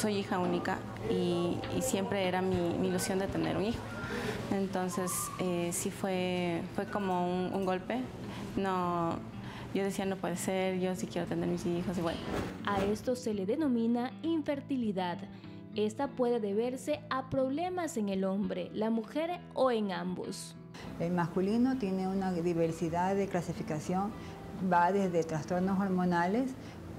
soy hija única y siempre era mi ilusión de tener un hijo. Entonces sí fue como un golpe. No, yo decía, no puede ser, yo sí quiero tener mis hijos y bueno. A esto se le denomina infertilidad. Esta puede deberse a problemas en el hombre, la mujer o en ambos. El masculino tiene una diversidad de clasificación, va desde trastornos hormonales,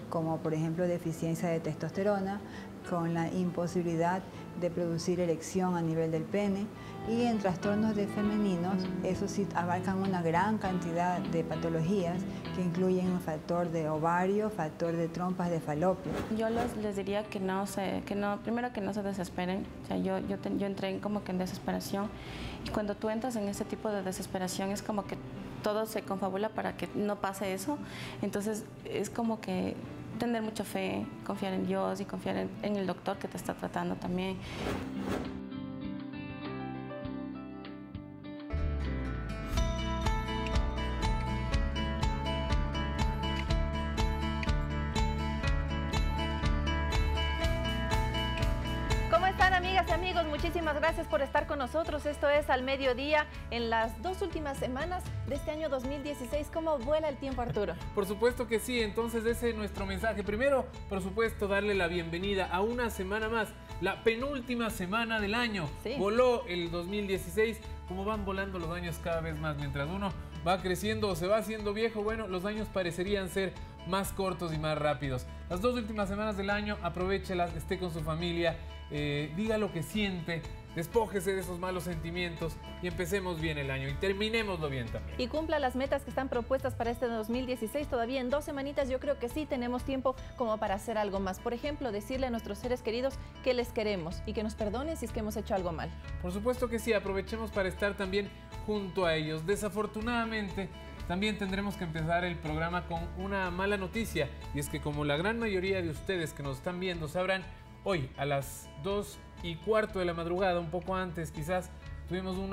como por ejemplo deficiencia de testosterona, con la imposibilidad de producir erección a nivel del pene, y en trastornos de femeninos, eso sí abarcan una gran cantidad de patologías que incluyen un factor de ovario, factor de trompas de falopio. Yo les diría primero que no se desesperen. O sea, yo entré como que en desesperación, y cuando tú entras en ese tipo de desesperación es como que todo se confabula para que no pase eso. Entonces es como que tener mucha fe, confiar en Dios y confiar en el doctor que te está tratando también. ¿Cómo están, amigas y amigos? Muchísimas gracias por estar con nosotros. Esto es Al Mediodía en las 2 últimas semanas de este año 2016. ¿Cómo vuela el tiempo, Arturo? Por supuesto que sí, entonces ese es nuestro mensaje. Primero, por supuesto, darle la bienvenida a una semana más, la penúltima semana del año. Sí. Voló el 2016, como van volando los años cada vez más. Mientras uno va creciendo o se va haciendo viejo, bueno, los años parecerían ser más cortos y más rápidos. Las 2 últimas semanas del año, aprovéchelas, esté con su familia, diga lo que siente, despójese de esos malos sentimientos y empecemos bien el año y terminémoslo bien también. Y cumpla las metas que están propuestas para este 2016. Todavía en 2 semanitas yo creo que sí tenemos tiempo como para hacer algo más. Por ejemplo, decirle a nuestros seres queridos que les queremos y que nos perdonen si es que hemos hecho algo mal. Por supuesto que sí, aprovechemos para estar también junto a ellos. Desafortunadamente, también tendremos que empezar el programa con una mala noticia, y es que, como la gran mayoría de ustedes que nos están viendo sabrán, hoy a las 2:15 de la madrugada, un poco antes quizás, tuvimos un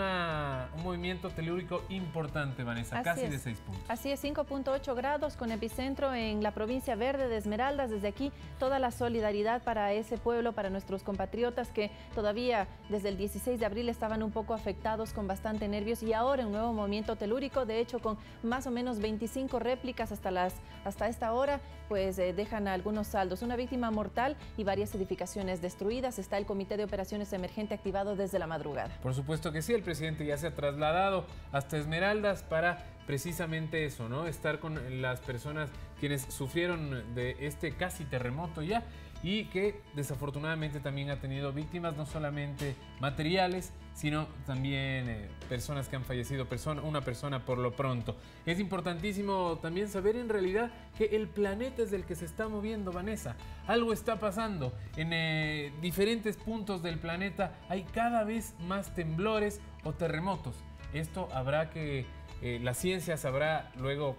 movimiento telúrico importante, Vanessa, casi de 6 puntos. Así es, 5.8 grados con epicentro en la provincia verde de Esmeraldas. Desde aquí, toda la solidaridad para ese pueblo, para nuestros compatriotas que todavía desde el 16 de abril estaban un poco afectados con bastante nervios, y ahora un nuevo movimiento telúrico, de hecho con más o menos 25 réplicas hasta esta hora, pues dejan algunos saldos. Una víctima mortal y varias edificaciones destruidas. Está el Comité de Operaciones Emergente activado desde la madrugada. Por supuesto que sí, el presidente ya se ha trasladado hasta Esmeraldas para precisamente eso, ¿no? Estar con las personas quienes sufrieron de este casi terremoto ya, y que desafortunadamente también ha tenido víctimas no solamente materiales, sino también personas que han fallecido, una persona por lo pronto. Es importantísimo también saber en realidad que el planeta es del que se está moviendo, Vanessa. Algo está pasando. En diferentes puntos del planeta hay cada vez más temblores o terremotos. Esto habrá que, la ciencia sabrá luego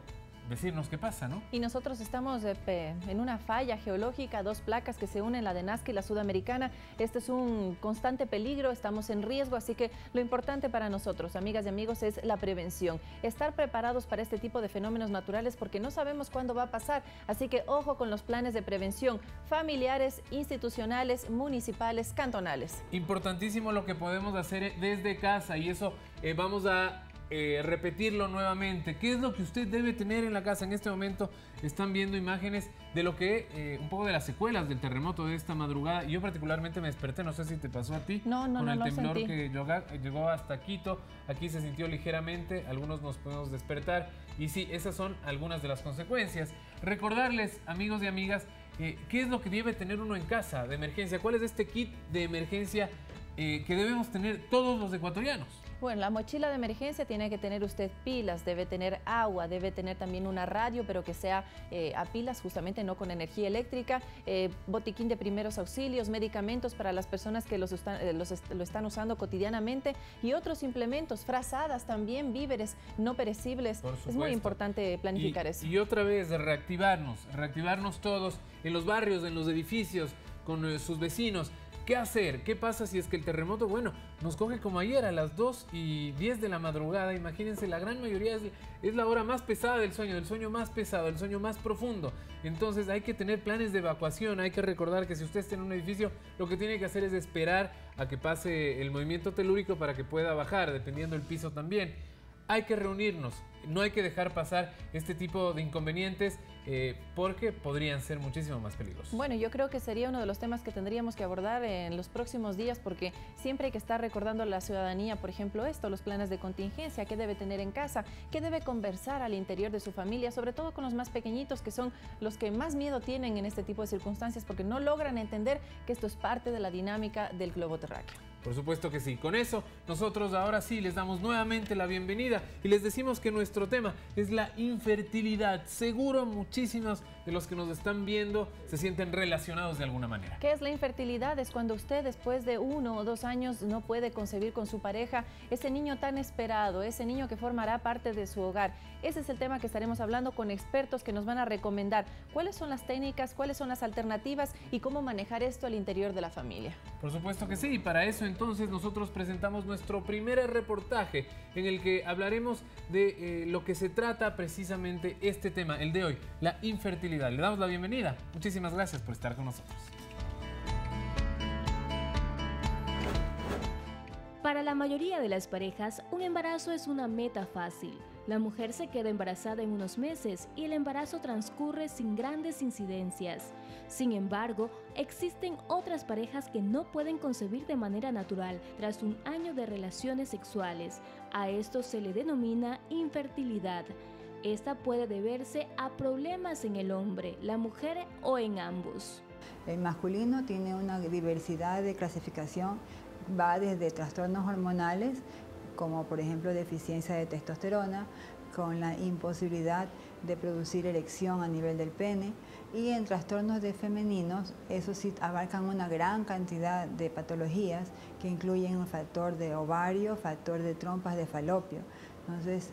decirnos qué pasa, ¿no? Y nosotros estamos en una falla geológica, 2 placas que se unen, la de Nazca y la sudamericana. Este es un constante peligro, estamos en riesgo, así que lo importante para nosotros, amigas y amigos, es la prevención. Estar preparados para este tipo de fenómenos naturales, porque no sabemos cuándo va a pasar, así que ojo con los planes de prevención familiares, institucionales, municipales, cantonales. Importantísimo lo que podemos hacer desde casa, y eso vamos a repetirlo nuevamente. ¿Qué es lo que usted debe tener en la casa? En este momento están viendo imágenes de lo que, un poco de las secuelas del terremoto de esta madrugada. Yo particularmente me desperté, no sé si te pasó a ti, con el temblor que llegó hasta Quito. Aquí se sintió ligeramente, algunos nos podemos despertar, y sí, esas son algunas de las consecuencias. Recordarles, amigos y amigas, qué es lo que debe tener uno en casa de emergencia. ¿Cuál es este kit de emergencia que debemos tener todos los ecuatorianos? Bueno, la mochila de emergencia tiene que tener usted pilas, debe tener agua, debe tener también una radio, pero que sea a pilas, justamente no con energía eléctrica, botiquín de primeros auxilios, medicamentos para las personas que lo están usando cotidianamente, y otros implementos, frazadas también, víveres no perecibles. Es muy importante planificar eso. Y otra vez, reactivarnos todos en los barrios, en los edificios, con sus vecinos. ¿Qué hacer? ¿Qué pasa si es que el terremoto, bueno, nos coge como ayer a las 2:10 de la madrugada? Imagínense, la gran mayoría es la hora más pesada del sueño más pesado, el sueño más profundo. Entonces hay que tener planes de evacuación, hay que recordar que si usted está en un edificio, lo que tiene que hacer es esperar a que pase el movimiento telúrico para que pueda bajar, dependiendo del piso también. Hay que reunirnos, no hay que dejar pasar este tipo de inconvenientes porque podrían ser muchísimo más peligrosos. Bueno, yo creo que sería uno de los temas que tendríamos que abordar en los próximos días, porque siempre hay que estar recordando a la ciudadanía, por ejemplo, los planes de contingencia, qué debe tener en casa, qué debe conversar al interior de su familia, sobre todo con los más pequeñitos, que son los que más miedo tienen en este tipo de circunstancias, porque no logran entender que esto es parte de la dinámica del globo terráqueo. Por supuesto que sí. Con eso, nosotros ahora sí les damos nuevamente la bienvenida y les decimos que nuestro tema es la infertilidad. Seguro muchísimos de los que nos están viendo se sienten relacionados de alguna manera. ¿Qué es la infertilidad? Es cuando usted después de 1 o 2 años no puede concebir con su pareja ese niño tan esperado, ese niño que formará parte de su hogar. Ese es el tema que estaremos hablando con expertos que nos van a recomendar cuáles son las técnicas, cuáles son las alternativas y cómo manejar esto al interior de la familia. Por supuesto que sí, y para eso entonces nosotros presentamos nuestro primer reportaje en el que hablaremos de lo que se trata precisamente este tema, el de hoy, la infertilidad. Le damos la bienvenida. Muchísimas gracias por estar con nosotros. Para la mayoría de las parejas, un embarazo es una meta fácil. La mujer se queda embarazada en unos meses y el embarazo transcurre sin grandes incidencias. Sin embargo, existen otras parejas que no pueden concebir de manera natural tras un año de relaciones sexuales. A esto se le denomina infertilidad. Esta puede deberse a problemas en el hombre, la mujer o en ambos. El masculino tiene una diversidad de clasificación, va desde trastornos hormonales, como por ejemplo deficiencia de testosterona, con la imposibilidad de producir erección a nivel del pene, y en trastornos de femeninos, eso sí abarcan una gran cantidad de patologías que incluyen un factor de ovario, factor de trompas de falopio. Entonces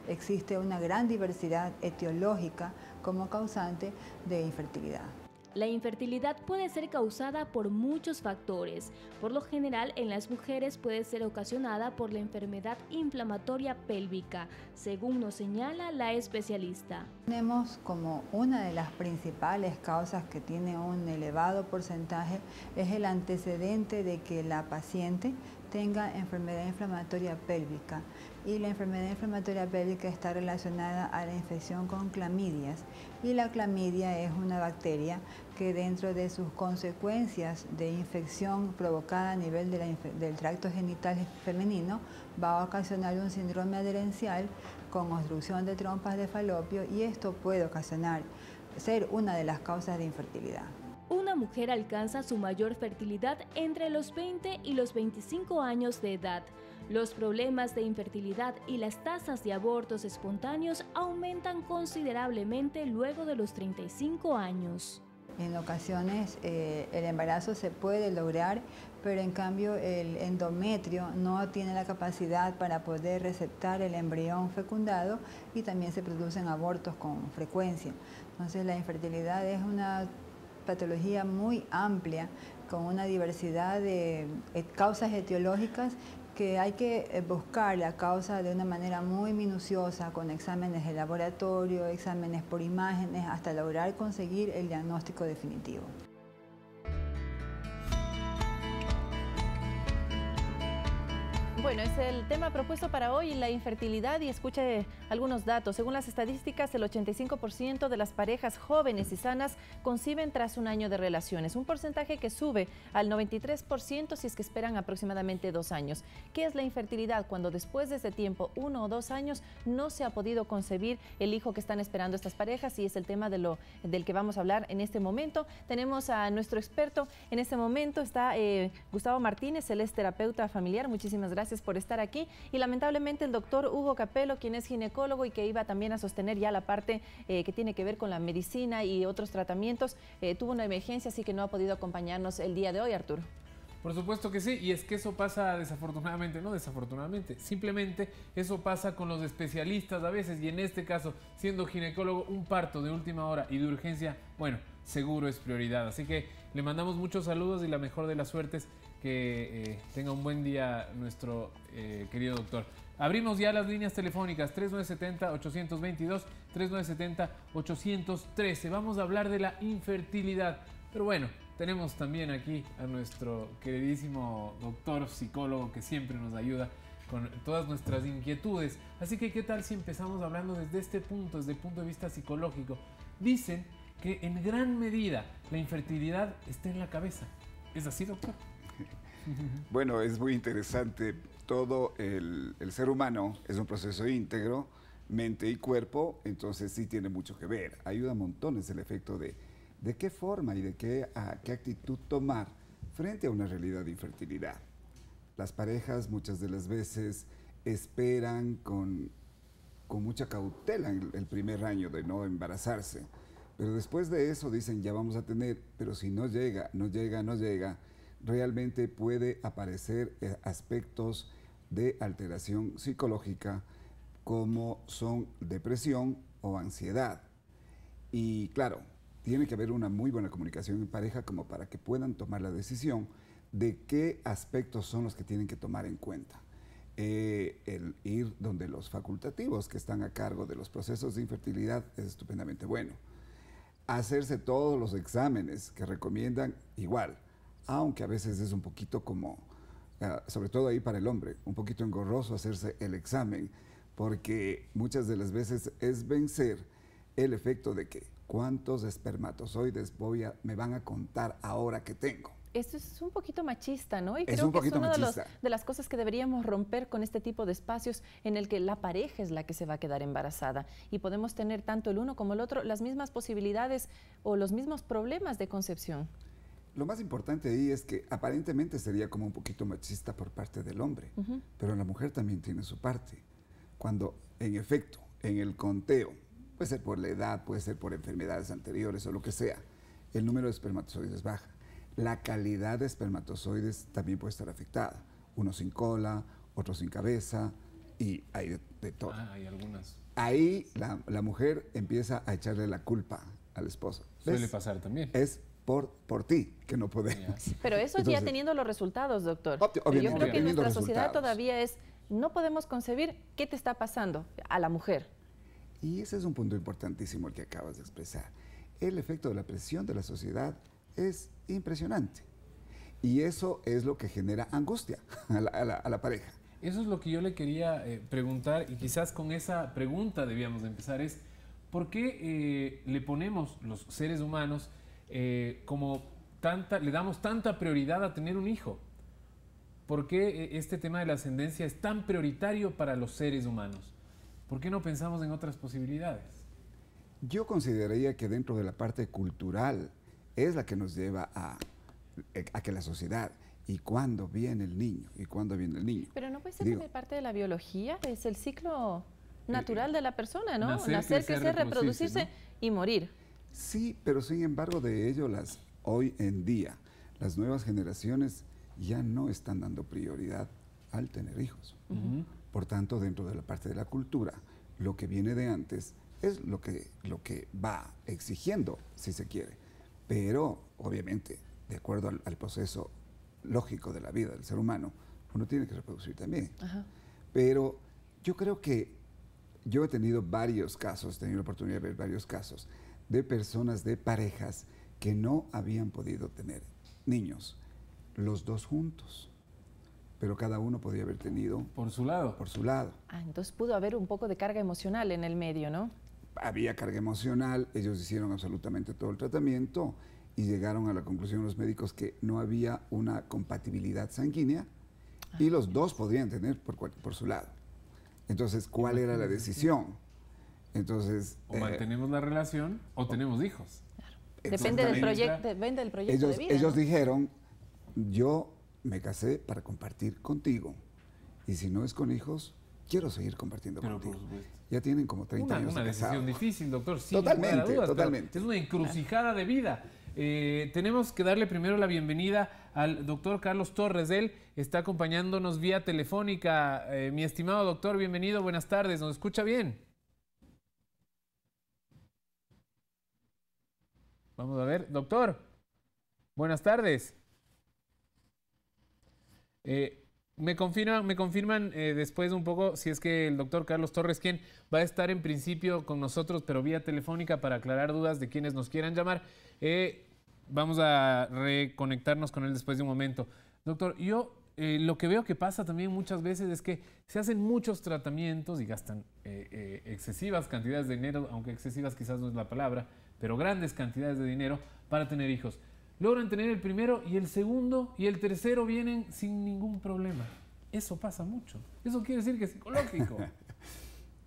existe una gran diversidad etiológica como causante de infertilidad. La infertilidad puede ser causada por muchos factores. Por lo general, en las mujeres puede ser ocasionada por la enfermedad inflamatoria pélvica, según nos señala la especialista. Tenemos como una de las principales causas que tiene un elevado porcentaje es el antecedente de que la paciente tenga enfermedad inflamatoria pélvica, y la enfermedad inflamatoria pélvica está relacionada a la infección con clamidias, y la clamidia es una bacteria que dentro de sus consecuencias de infección provocada a nivel del tracto genital femenino va a ocasionar un síndrome adherencial con obstrucción de trompas de falopio, y esto puede ser una de las causas de infertilidad. Una mujer alcanza su mayor fertilidad entre los 20 y los 25 años de edad. Los problemas de infertilidad y las tasas de abortos espontáneos aumentan considerablemente luego de los 35 años. En ocasiones el embarazo se puede lograr, pero en cambio el endometrio no tiene la capacidad para poder receptar el embrión fecundado, y también se producen abortos con frecuencia. Entonces la infertilidad es una patología muy amplia, con una diversidad de causas etiológicas que hay que buscar la causa de una manera muy minuciosa, con exámenes de laboratorio, exámenes por imágenes, hasta lograr conseguir el diagnóstico definitivo. Bueno, es el tema propuesto para hoy, la infertilidad, y escuche algunos datos. Según las estadísticas, el 85% de las parejas jóvenes y sanas conciben tras un año de relaciones, un porcentaje que sube al 93% si es que esperan aproximadamente 2 años. ¿Qué es la infertilidad? Cuando después de ese tiempo, 1 o 2 años, no se ha podido concebir el hijo que están esperando estas parejas, y es el tema del que vamos a hablar en este momento. Tenemos a nuestro experto en este momento, está Gustavo Martínez, él es terapeuta familiar. Muchísimas gracias por estar aquí, y lamentablemente el doctor Hugo Capello, quien es ginecólogo y que iba también a sostener ya la parte que tiene que ver con la medicina y otros tratamientos, tuvo una emergencia, así que no ha podido acompañarnos el día de hoy, Arturo. Por supuesto que sí, y es que eso pasa desafortunadamente, no desafortunadamente, simplemente eso pasa con los especialistas a veces, y en este caso, siendo ginecólogo, un parto de última hora y de urgencia, bueno, seguro es prioridad. Así que le mandamos muchos saludos y la mejor de las suertes. Que tenga un buen día nuestro querido doctor. Abrimos ya las líneas telefónicas 3970-822, 3970-813. Vamos a hablar de la infertilidad. Pero bueno, tenemos también aquí a nuestro queridísimo doctor psicólogo que siempre nos ayuda con todas nuestras inquietudes. Así que, ¿qué tal si empezamos hablando desde este punto, desde el punto de vista psicológico? Dicen que en gran medida la infertilidad está en la cabeza. ¿Es así, doctor? Bueno, es muy interesante. Todo el ser humano es un proceso íntegro, mente y cuerpo, entonces sí tiene mucho que ver. Ayuda montones el efecto de qué forma y de qué actitud tomar frente a una realidad de infertilidad. Las parejas muchas de las veces esperan con mucha cautela el primer año de no embarazarse, pero después de eso dicen ya vamos a tener, pero si no llega, realmente puede aparecer aspectos de alteración psicológica como son depresión o ansiedad. Y claro, tiene que haber una muy buena comunicación en pareja como para que puedan tomar la decisión de qué aspectos son los que tienen que tomar en cuenta. El ir donde los facultativos que están a cargo de los procesos de infertilidad es estupendamente bueno. Hacerse todos los exámenes que recomiendan igual, aunque a veces es un poquito como, sobre todo ahí para el hombre, un poquito engorroso hacerse el examen, porque muchas de las veces es vencer el efecto de que cuántos espermatozoides me van a contar ahora que tengo. Esto es un poquito machista, ¿no? Y Es creo un que es poquito una machista. de las cosas que deberíamos romper con este tipo de espacios en el que la pareja es la que se va a quedar embarazada y podemos tener tanto el uno como el otro las mismas posibilidades o los mismos problemas de concepción. Lo más importante ahí es que aparentemente sería como un poquito machista por parte del hombre, pero la mujer también tiene su parte. Cuando, en efecto, en el conteo, puede ser por la edad, puede ser por enfermedades anteriores o lo que sea, el número de espermatozoides baja. La calidad de espermatozoides también puede estar afectada. Unos sin cola, otros sin cabeza, y hay de todo. Hay algunas. Ahí la mujer empieza a echarle la culpa al esposo. Suele pasar también. Es por ti que no podemos. Pero eso Entonces, ya teniendo los resultados, doctor. obviamente, Yo creo que en teniendo nuestra sociedad resultados. todavía no podemos concebir qué te está pasando a la mujer. Y ese es un punto importantísimo el que acabas de expresar. El efecto de la presión de la sociedad es impresionante. Y eso es lo que genera angustia a la pareja. Eso es lo que yo le quería preguntar, y quizás con esa pregunta debíamos de empezar, es ¿por qué le ponemos los seres humanos le damos tanta prioridad a tener un hijo? ¿Por qué este tema de la ascendencia es tan prioritario para los seres humanos? ¿Por qué no pensamos en otras posibilidades? Yo consideraría que dentro de la parte cultural es la que nos lleva a que la sociedad, ¿y cuándo viene el niño? ¿Y cuándo viene el niño? Pero no puede ser también parte de la biología, es el ciclo natural de la persona, ¿no? Nacer, crecer, reproducirse, ¿no? Y morir. Sí, pero sin embargo de ello hoy en día las nuevas generaciones ya no están dando prioridad al tener hijos. Por tanto, dentro de la parte de la cultura, lo que viene de antes es lo que va exigiendo, si se quiere. Pero, obviamente, de acuerdo al proceso lógico de la vida del ser humano, uno tiene que reproducir también. Pero yo creo que yo he tenido varios casos, he tenido la oportunidad de ver varios casos de personas, de parejas que no habían podido tener niños, los dos juntos, pero cada uno podía haber tenido por su lado. Por su lado. Entonces pudo haber un poco de carga emocional en el medio, ¿no? Había carga emocional, ellos hicieron absolutamente todo el tratamiento y llegaron a la conclusión los médicos que no había una compatibilidad sanguínea y los dos podrían tener por su lado. Entonces, ¿cuál era la decisión? Entonces, o mantenemos la relación o tenemos hijos. Depende del proyecto de vida. Ellos dijeron, yo me casé para compartir contigo y si no es con hijos, quiero seguir compartiendo contigo. Ya tienen como 30 años de Una decisión difícil, doctor. Totalmente. Es una encrucijada de vida. Tenemos que darle primero la bienvenida al doctor Carlos Torres. Él está acompañándonos vía telefónica. Mi estimado doctor, bienvenido, buenas tardes. ¿Nos escucha bien? Vamos a ver. Doctor, buenas tardes. Me confirman después un poco si es que el doctor Carlos Torres, quien va a estar en principio con nosotros, pero vía telefónica para aclarar dudas de quienes nos quieran llamar. Vamos a reconectarnos con él después de un momento. Doctor, yo lo que veo que pasa también muchas veces es que se hacen muchos tratamientos y gastan excesivas cantidades de dinero, aunque excesivas quizás no es la palabra, pero grandes cantidades de dinero para tener hijos. Logran tener el primero y el segundo y el tercero vienen sin ningún problema. Eso pasa mucho. Eso quiere decir que es psicológico.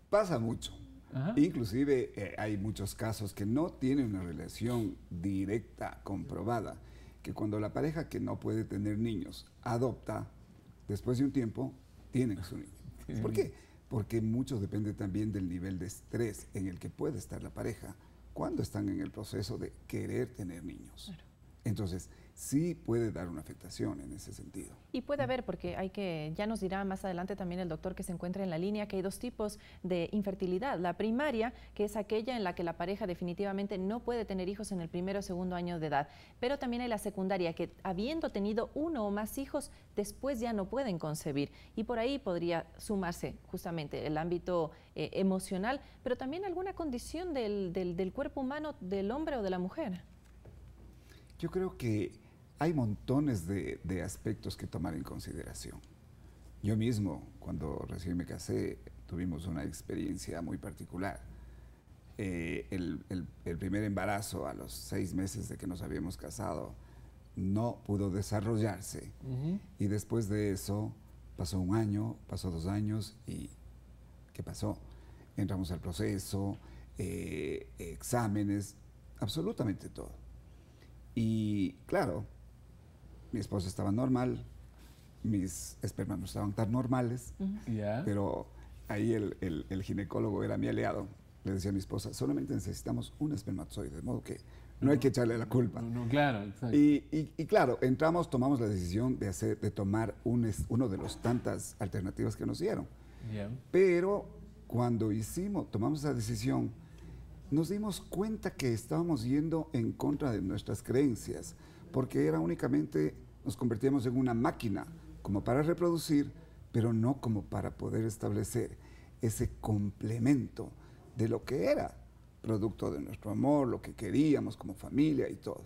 Pasa mucho. Ajá. Inclusive hay muchos casos que no tienen una relación directa, comprobada, que cuando la pareja que no puede tener niños adopta, después de un tiempo, tienen su niño. ¿Por qué? Porque mucho depende también del nivel de estrés en el que puede estar la pareja cuando están en el proceso de querer tener niños. Claro. Entonces, sí puede dar una afectación en ese sentido. Y puede haber, porque ya nos dirá más adelante también el doctor que se encuentra en la línea, que hay dos tipos de infertilidad. La primaria, que es aquella en la que la pareja definitivamente no puede tener hijos en el primero o segundo año de edad. Pero también hay la secundaria, que habiendo tenido uno o más hijos, después ya no pueden concebir. Y por ahí podría sumarse justamente el ámbito emocional, pero también alguna condición del cuerpo humano del hombre o de la mujer. Yo creo que hay montones de aspectos que tomar en consideración. Yo mismo, cuando recién me casé, tuvimos una experiencia muy particular. El primer embarazo a los 6 meses de que nos habíamos casado no pudo desarrollarse. Y después de eso pasó 1 año, pasó 2 años y ¿qué pasó? Entramos al proceso, exámenes, absolutamente todo. Y claro, mi esposa estaba normal, mis espermas no estaban tan normales, pero ahí el ginecólogo era mi aliado. Le decía a mi esposa, solamente necesitamos un espermatozoide, de modo que no hay que echarle la culpa. Claro, exacto. Y claro, tomamos la decisión de tomar uno de los tantas alternativas que nos dieron. Pero cuando tomamos esa decisión, nos dimos cuenta que estábamos yendo en contra de nuestras creencias, porque era únicamente, nos convertíamos en una máquina, como para reproducir, pero no como para poder establecer ese complemento de lo que era producto de nuestro amor, lo que queríamos como familia y todo.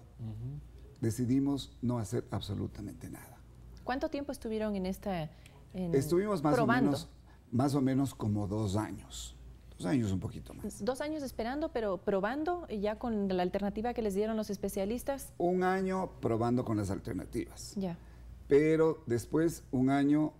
Decidimos no hacer absolutamente nada. ¿Cuánto tiempo estuvieron Estuvimos probando? Más o menos como 2 años. 2 años, un poquito más. 2 años esperando, pero probando ya con la alternativa que les dieron los especialistas. 1 año probando con las alternativas. Ya. Pero después, 1 año,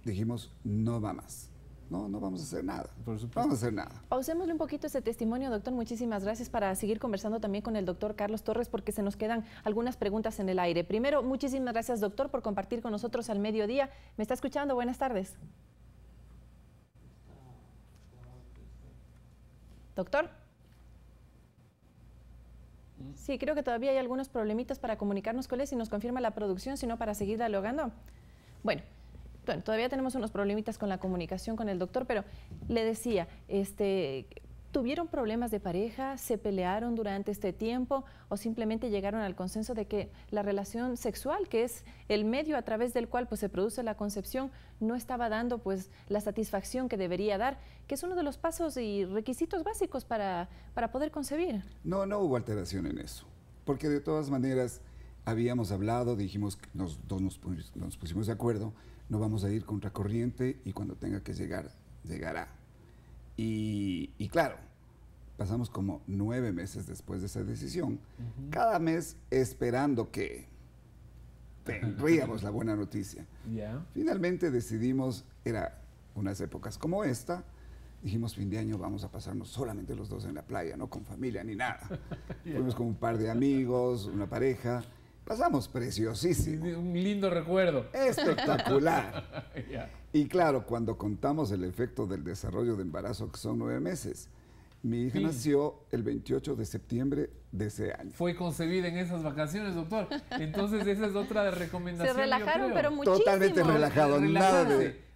dijimos, no va más. No vamos a hacer nada. Por supuesto. No vamos a hacer nada. Pausémosle un poquito ese testimonio, doctor. Muchísimas gracias, para seguir conversando también con el doctor Carlos Torres, porque se nos quedan algunas preguntas en el aire. Primero, muchísimas gracias, doctor, por compartir con nosotros al mediodía. ¿Me está escuchando? Buenas tardes. Doctor. Sí, creo que todavía hay algunos problemitas para comunicarnos con él, si nos confirma la producción, si no, para seguir dialogando. Bueno, todavía tenemos unos problemitas con la comunicación con el doctor, pero le decía, ¿tuvieron problemas de pareja? ¿Se pelearon durante este tiempo? ¿O simplemente llegaron al consenso de que la relación sexual, que es el medio a través del cual pues, se produce la concepción, no estaba dando pues, la satisfacción que debería dar, que es uno de los pasos y requisitos básicos para poder concebir? No hubo alteración en eso, porque de todas maneras habíamos hablado, dijimos, nos pusimos de acuerdo, no vamos a ir contracorriente y cuando tenga que llegar, llegará. Y claro, pasamos como 9 meses después de esa decisión, cada mes esperando que tendríamos la buena noticia. Finalmente decidimos, era unas épocas como esta, dijimos, fin de año vamos a pasarnos solamente los dos en la playa, no con familia ni nada. Fuimos con un par de amigos, una pareja, pasamos preciosísimo. Un lindo recuerdo. Espectacular. Y claro, cuando contamos el efecto del desarrollo de embarazo, que son 9 meses, mi hija nació el 28 de septiembre de ese año. Fue concebida en esas vacaciones, doctor. Entonces esa es otra recomendación. Se relajaron, pero muchísimo. Totalmente relajado.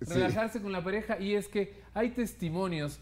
Relajarse con la pareja. Y es que hay testimonios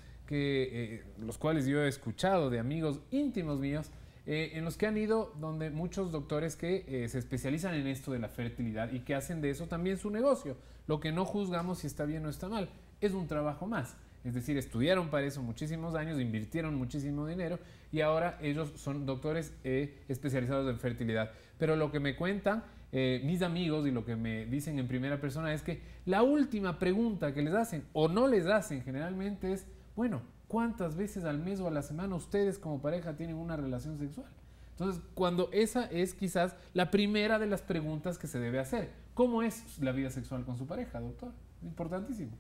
los cuales yo he escuchado de amigos íntimos míos, en los que han ido donde muchos doctores que se especializan en esto de la fertilidad y que hacen de eso también su negocio. Lo que no juzgamos si está bien o está mal, es un trabajo más. Es decir, estudiaron para eso muchísimos años, invirtieron muchísimo dinero y ahora ellos son doctores especializados en fertilidad. Pero lo que me cuentan mis amigos y lo que me dicen en primera persona es que la última pregunta que les hacen o no les hacen generalmente es, bueno, ¿cuántas veces al mes o a la semana ustedes como pareja tienen una relación sexual? Entonces, cuando esa es quizás la primera de las preguntas que se debe hacer. ¿Cómo es la vida sexual con su pareja, doctor? Importantísimo.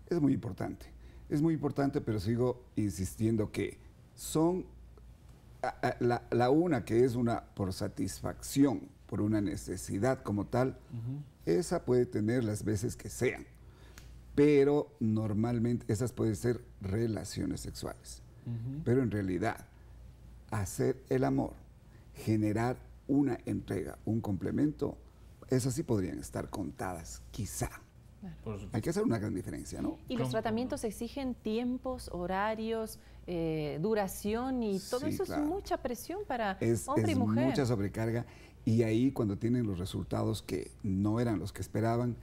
Es muy importante. Es muy importante, pero sigo insistiendo que son la una que es una por satisfacción, por una necesidad como tal, esa puede tener las veces que sean, pero normalmente esas pueden ser relaciones sexuales. Pero en realidad, hacer el amor, generar una entrega, un complemento, esas sí podrían estar contadas, quizá. Hay que hacer una gran diferencia, ¿no? Y los tratamientos exigen tiempos, horarios, duración y todo eso claro. Es mucha presión para hombre y mujer. Es mucha sobrecarga y ahí cuando tienen los resultados que no eran los que esperaban,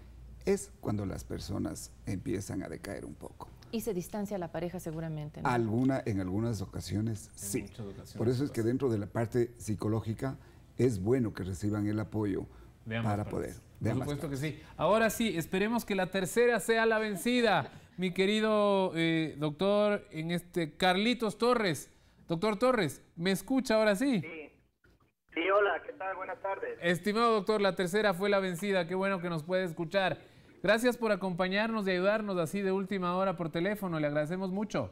es cuando las personas empiezan a decaer un poco. Y se distancia la pareja seguramente, ¿no? En algunas ocasiones, sí. Ocasiones, por eso es que dentro de la parte psicológica es bueno que reciban el apoyo para poder. Por supuesto que sí. Ahora sí, esperemos que la tercera sea la vencida. Mi querido doctor, Carlitos Torres. Doctor Torres, ¿me escucha ahora sí? Sí, hola, ¿qué tal? Buenas tardes. Estimado doctor, la tercera fue la vencida. Qué bueno que nos puede escuchar. Gracias por acompañarnos y ayudarnos así de última hora por teléfono. Le agradecemos mucho.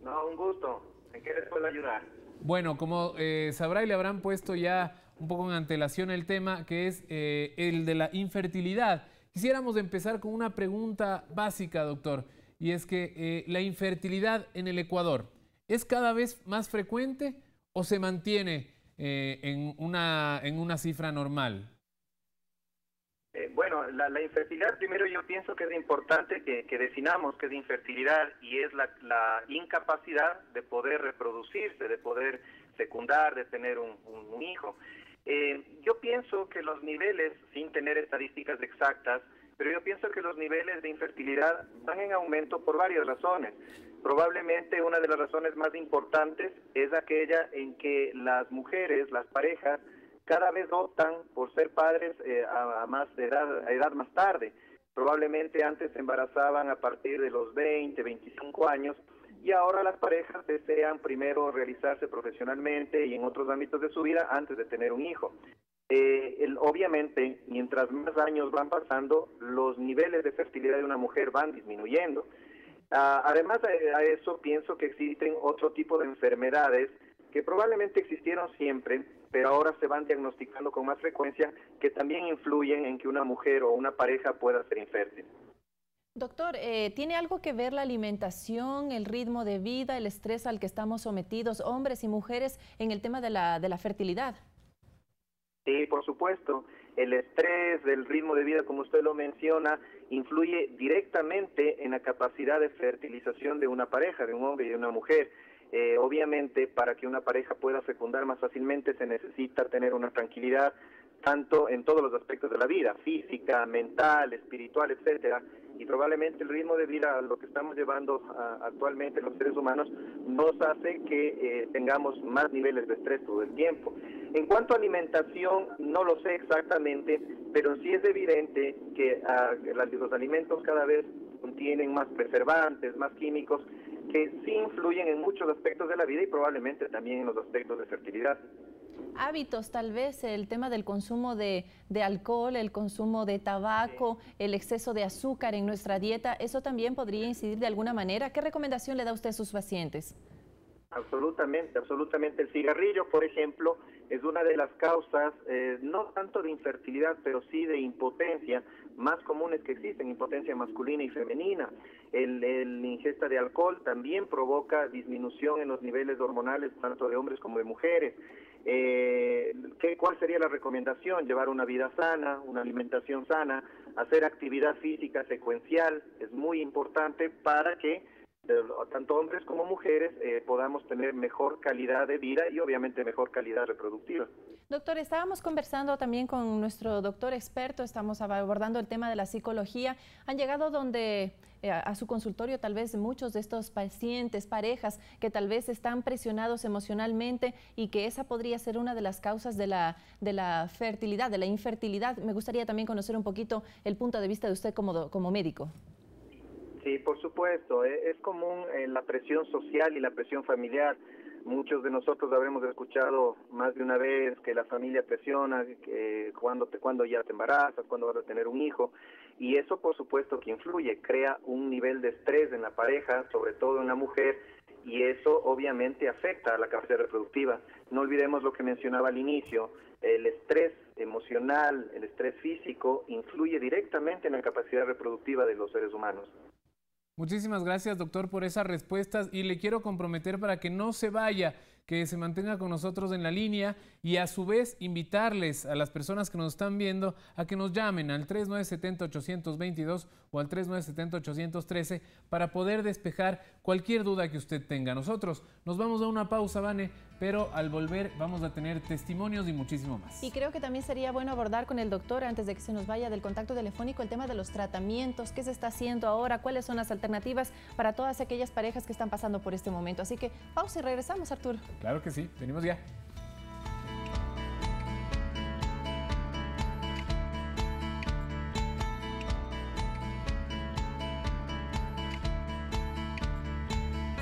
No, un gusto. ¿En qué les puedo ayudar? Bueno, como sabrá y le habrán puesto ya un poco en antelación el tema, que es el de la infertilidad. Quisiéramos empezar con una pregunta básica, doctor, y es que la infertilidad en el Ecuador, ¿es cada vez más frecuente o se mantiene en una cifra normal? Bueno, la infertilidad, primero yo pienso que es importante que definamos qué es infertilidad y es la incapacidad de poder reproducirse, de poder fecundar, de tener un hijo. Yo pienso que los niveles, sin tener estadísticas exactas, pero yo pienso que los niveles de infertilidad van en aumento por varias razones. Probablemente una de las razones más importantes es aquella en que las mujeres, las parejas, cada vez optan por ser padres a edad más tarde. Probablemente antes se embarazaban a partir de los 20, 25 años y ahora las parejas desean primero realizarse profesionalmente y en otros ámbitos de su vida antes de tener un hijo. Obviamente, mientras más años van pasando, los niveles de fertilidad de una mujer van disminuyendo. Además a eso, pienso que existen otro tipo de enfermedades que probablemente existieron siempre, pero ahora se van diagnosticando con más frecuencia, que también influyen en que una mujer o una pareja pueda ser infértil. Doctor, ¿tiene algo que ver la alimentación, el ritmo de vida, el estrés al que estamos sometidos, hombres y mujeres, en el tema de la fertilidad? Sí, por supuesto. El estrés, el ritmo de vida, como usted lo menciona, influye directamente en la capacidad de fertilización de una pareja, de un hombre y de una mujer. Obviamente, para que una pareja pueda fecundar más fácilmente se necesita tener una tranquilidad, tanto en todos los aspectos de la vida, física, mental, espiritual, etcétera. Y probablemente el ritmo de vida, lo que estamos llevando actualmente los seres humanos, nos hace que tengamos más niveles de estrés todo el tiempo. En cuanto a alimentación, no lo sé exactamente, pero sí es evidente que los alimentos cada vez contienen más preservantes, más químicos, que sí influyen en muchos aspectos de la vida y probablemente también en los aspectos de fertilidad. Hábitos, tal vez el tema del consumo de alcohol, el consumo de tabaco, el exceso de azúcar en nuestra dieta, ¿eso también podría incidir de alguna manera? ¿Qué recomendación le da usted a sus pacientes? Absolutamente, absolutamente. El cigarrillo, por ejemplo, es una de las causas, no tanto de infertilidad, pero sí de impotencia, más comunes que existen, impotencia masculina y femenina. La ingesta de alcohol también provoca disminución en los niveles hormonales, tanto de hombres como de mujeres. ¿Cuál sería la recomendación? Llevar una vida sana, una alimentación sana, hacer actividad física secuencial, es muy importante para que tanto hombres como mujeres, podamos tener mejor calidad de vida y obviamente mejor calidad reproductiva. Doctor, estábamos conversando también con nuestro doctor experto, estamos abordando el tema de la psicología. Han llegado a su consultorio tal vez muchos de estos pacientes, parejas, que tal vez están presionados emocionalmente y que esa podría ser una de las causas de la fertilidad, de la infertilidad. Me gustaría también conocer un poquito el punto de vista de usted como médico. Sí, por supuesto. Es común la presión social y la presión familiar. Muchos de nosotros habremos escuchado más de una vez que la familia presiona, que cuando ya te embarazas, cuando vas a tener un hijo. Y eso, por supuesto, que influye, crea un nivel de estrés en la pareja, sobre todo en la mujer, y eso obviamente afecta a la capacidad reproductiva. No olvidemos lo que mencionaba al inicio, el estrés emocional, el estrés físico, influye directamente en la capacidad reproductiva de los seres humanos. Muchísimas gracias, doctor, por esas respuestas y le quiero comprometer para que no se vaya, que se mantenga con nosotros en la línea y a su vez invitarles a las personas que nos están viendo a que nos llamen al 3970-822 o al 3970-813 para poder despejar cualquier duda que usted tenga. Nosotros nos vamos a una pausa, Vane, pero al volver vamos a tener testimonios y muchísimo más. Y creo que también sería bueno abordar con el doctor, antes de que se nos vaya del contacto telefónico, el tema de los tratamientos, qué se está haciendo ahora, cuáles son las alternativas para todas aquellas parejas que están pasando por este momento. Así que pausa y regresamos, Arturo. Claro que sí, venimos ya.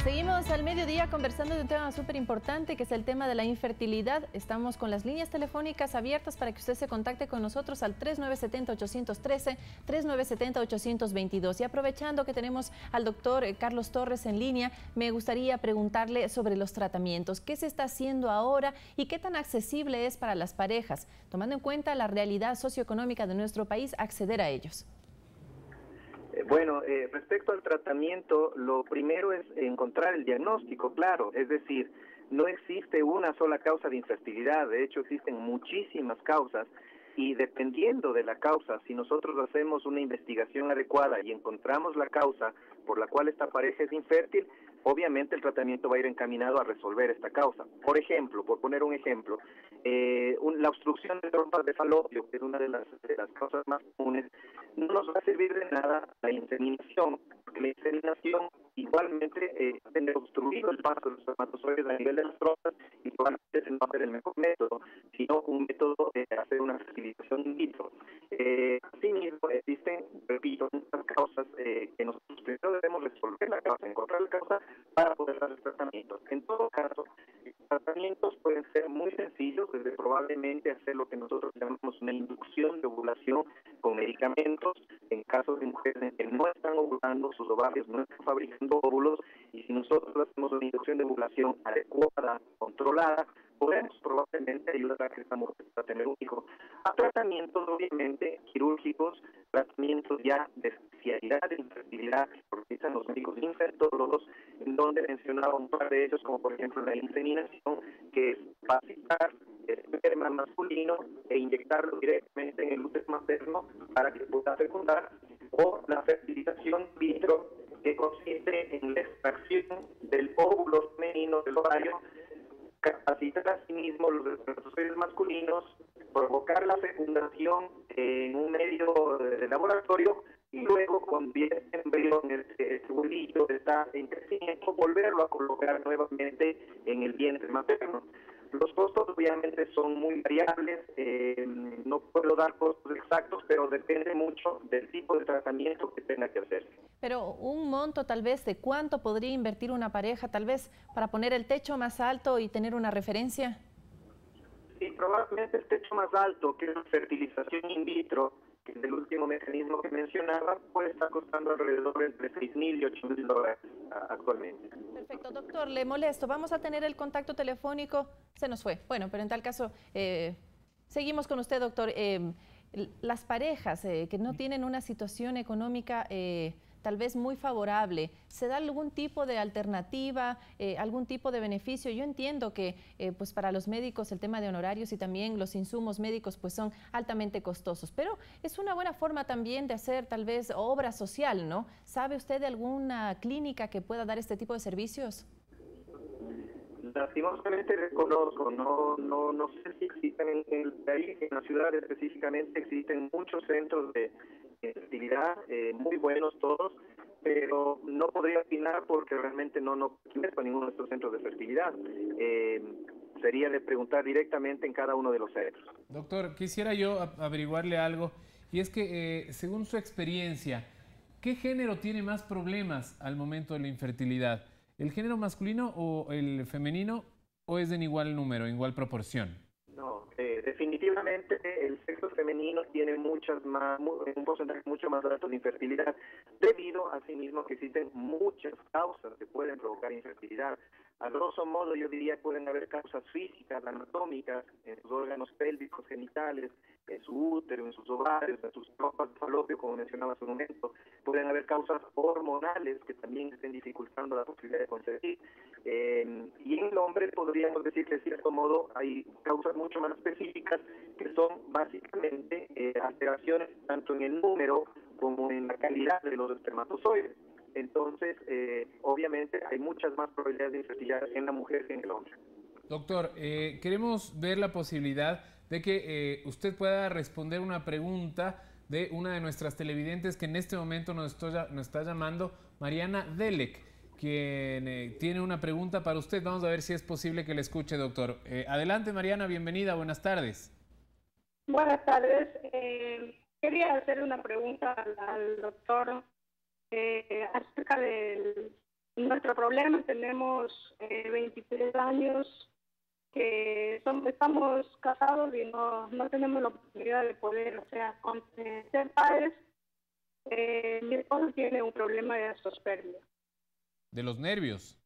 Seguimos al mediodía conversando de un tema súper importante que es el tema de la infertilidad. Estamos con las líneas telefónicas abiertas para que usted se contacte con nosotros al 3970-813, 3970-822. Y aprovechando que tenemos al doctor Carlos Torres en línea, me gustaría preguntarle sobre los tratamientos. ¿Qué se está haciendo ahora y qué tan accesible es para las parejas, tomando en cuenta la realidad socioeconómica de nuestro país, acceder a ellos? Bueno, respecto al tratamiento, lo primero es encontrar el diagnóstico, claro, es decir, no existe una sola causa de infertilidad, de hecho existen muchísimas causas y dependiendo de la causa, si nosotros hacemos una investigación adecuada y encontramos la causa por la cual esta pareja es infértil, obviamente el tratamiento va a ir encaminado a resolver esta causa. Por ejemplo, por poner un ejemplo, la obstrucción de trompas de falopio, que es una de las causas más comunes, no nos va a servir de nada la inseminación, porque la inseminación igualmente tiene obstruido el paso de los espermatozoides a nivel de las trompas, igualmente no va a ser el mejor método, sino un método de hacer una fertilización in vitro. Asimismo, existen, repito, muchas causas que nosotros primero debemos resolver la causa, encontrar la causa para poder dar el tratamiento. En todo caso, los tratamientos pueden ser muy sencillos, desde probablemente hacer lo que nosotros llamamos una inducción de ovulación con medicamentos, en casos de mujeres que no están ovulando, sus ovarios no están fabricando óvulos, y si nosotros hacemos una inducción de ovulación adecuada, controlada, podemos probablemente ayudar a que esta mujer pueda tener un hijo. A tratamientos obviamente quirúrgicos, tratamientos ya de especialidad de infertilidad que realizan los médicos infectólogos, en donde mencionaba un par de ellos, como por ejemplo la inseminación, que es vaciar esperma masculino e inyectarlo directamente en el útero materno para que pueda fecundar, o la fertilización in vitro, que consiste en la extracción del óvulo femenino del ovario, capacitar a sí mismo los espermatozoides masculinos, provocar la fecundación en un medio de laboratorio y luego cuando viene el embrión, este huevillo está en crecimiento, volverlo a colocar nuevamente en el vientre materno. Los costos obviamente son muy variables, no puedo dar costos exactos, pero depende mucho del tipo de tratamiento que tenga que hacerse. Pero un monto tal vez de cuánto podría invertir una pareja, tal vez para poner el techo más alto y tener una referencia. Sí, probablemente el techo más alto, que es la fertilización in vitro, que es el último mecanismo que mencionaba, puede estar costando alrededor entre $6.000 y $8.000 actualmente. Perfecto, doctor, le molesto. Vamos a tener el contacto telefónico. Se nos fue. Bueno, pero en tal caso, seguimos con usted, doctor. Las parejas que no tienen una situación económica tal vez muy favorable, ¿se da algún tipo de alternativa, algún tipo de beneficio? Yo entiendo que pues para los médicos el tema de honorarios y también los insumos médicos pues son altamente costosos, pero es una buena forma también de hacer tal vez obra social, ¿no? ¿Sabe usted de alguna clínica que pueda dar este tipo de servicios? Lastimosamente desconozco, no sé si existen en el país, en la ciudad específicamente, existen muchos centros de fertilidad, muy buenos todos, pero no podría opinar porque realmente no conozco ninguno de estos centros de fertilidad. Sería de preguntar directamente en cada uno de los centros. Doctor, quisiera yo averiguarle algo, y es que según su experiencia, ¿qué género tiene más problemas al momento de la infertilidad? ¿El género masculino o el femenino, o es en igual número, en igual proporción? No, definitivamente el sexo femenino tiene un porcentaje mucho más alto de infertilidad, debido a sí mismo que existen muchas causas que pueden provocar infertilidad. A grosso modo, yo diría que pueden haber causas físicas, anatómicas, en sus órganos pélvicos, genitales, en su útero, en sus ovarios, en sus trompas de falopio, como mencionaba hace un momento. Pueden haber causas hormonales que también estén dificultando la posibilidad de concebir. Y en el hombre podríamos decir que de cierto modo hay causas mucho más específicas que son básicamente alteraciones tanto en el número como en la calidad de los espermatozoides. Entonces, obviamente hay muchas más probabilidades de infertilidad en la mujer que en el hombre. Doctor, queremos ver la posibilidad de que usted pueda responder una pregunta de una de nuestras televidentes que en este momento nos está llamando, Mariana Delek, quien tiene una pregunta para usted. Vamos a ver si es posible que le escuche, doctor. Adelante, Mariana, bienvenida, buenas tardes. Buenas tardes. Quería hacer una pregunta al doctor acerca de nuestro problema. Tenemos 23 años, que estamos casados y no tenemos la oportunidad de poder, ser padres. Mi esposo tiene un problema de azoospermia. ¿De los nervios?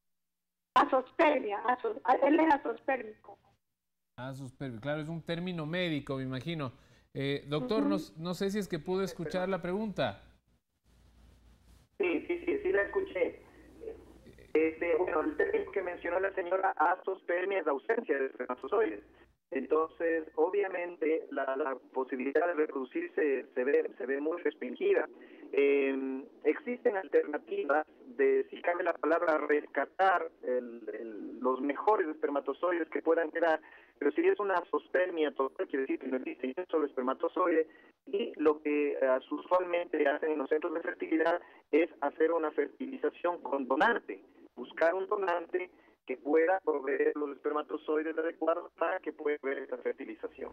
Azoospermia, él es azoospermico. Azoospermia, claro, es un término médico, me imagino. Doctor, no sé si es que pudo escuchar la pregunta. Sí, la escuché. Bueno, el término que mencionó la señora, azoospermia, es ausencia de espermatozoides. Entonces, obviamente, la posibilidad de reproducirse se ve muy restringida. Existen alternativas de, si cabe la palabra, rescatar los mejores espermatozoides que puedan quedar, pero si es una azoospermia total, quiere decir que no existe ni un solo espermatozoide, y lo que usualmente hacen en los centros de fertilidad es hacer una fertilización con donante, buscar un donante que pueda proveer los espermatozoides adecuados para que pueda haber esta fertilización.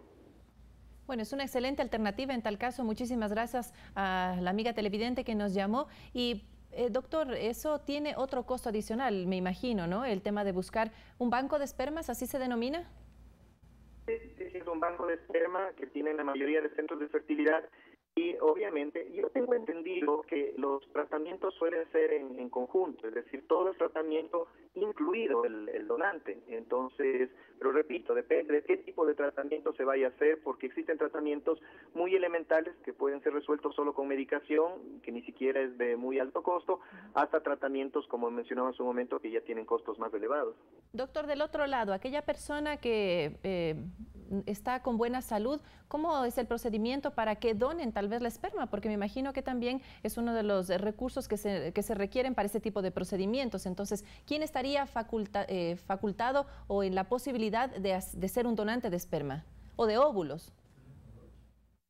Bueno, es una excelente alternativa en tal caso. Muchísimas gracias a la amiga televidente que nos llamó. Y doctor, eso tiene otro costo adicional, me imagino, ¿no? El tema de buscar un banco de espermas, ¿así se denomina? Sí, es un banco de esperma que tienen la mayoría de centros de fertilidad. Y obviamente yo tengo entendido que los tratamientos suelen ser en conjunto, es decir, todo el tratamiento incluido el donante. Entonces, pero repito, depende de qué tipo de tratamiento se vaya a hacer, porque existen tratamientos muy elementales que pueden ser resueltos solo con medicación, que ni siquiera es de muy alto costo, hasta tratamientos, como mencionaba hace un momento, que ya tienen costos más elevados. Doctor, del otro lado, aquella persona que está con buena salud, ¿cómo es el procedimiento para que donen tal vez la esperma? Porque me imagino que también es uno de los recursos que se requieren para este tipo de procedimientos. Entonces, ¿quién estaría facultado o en la posibilidad de ser un donante de esperma o de óvulos?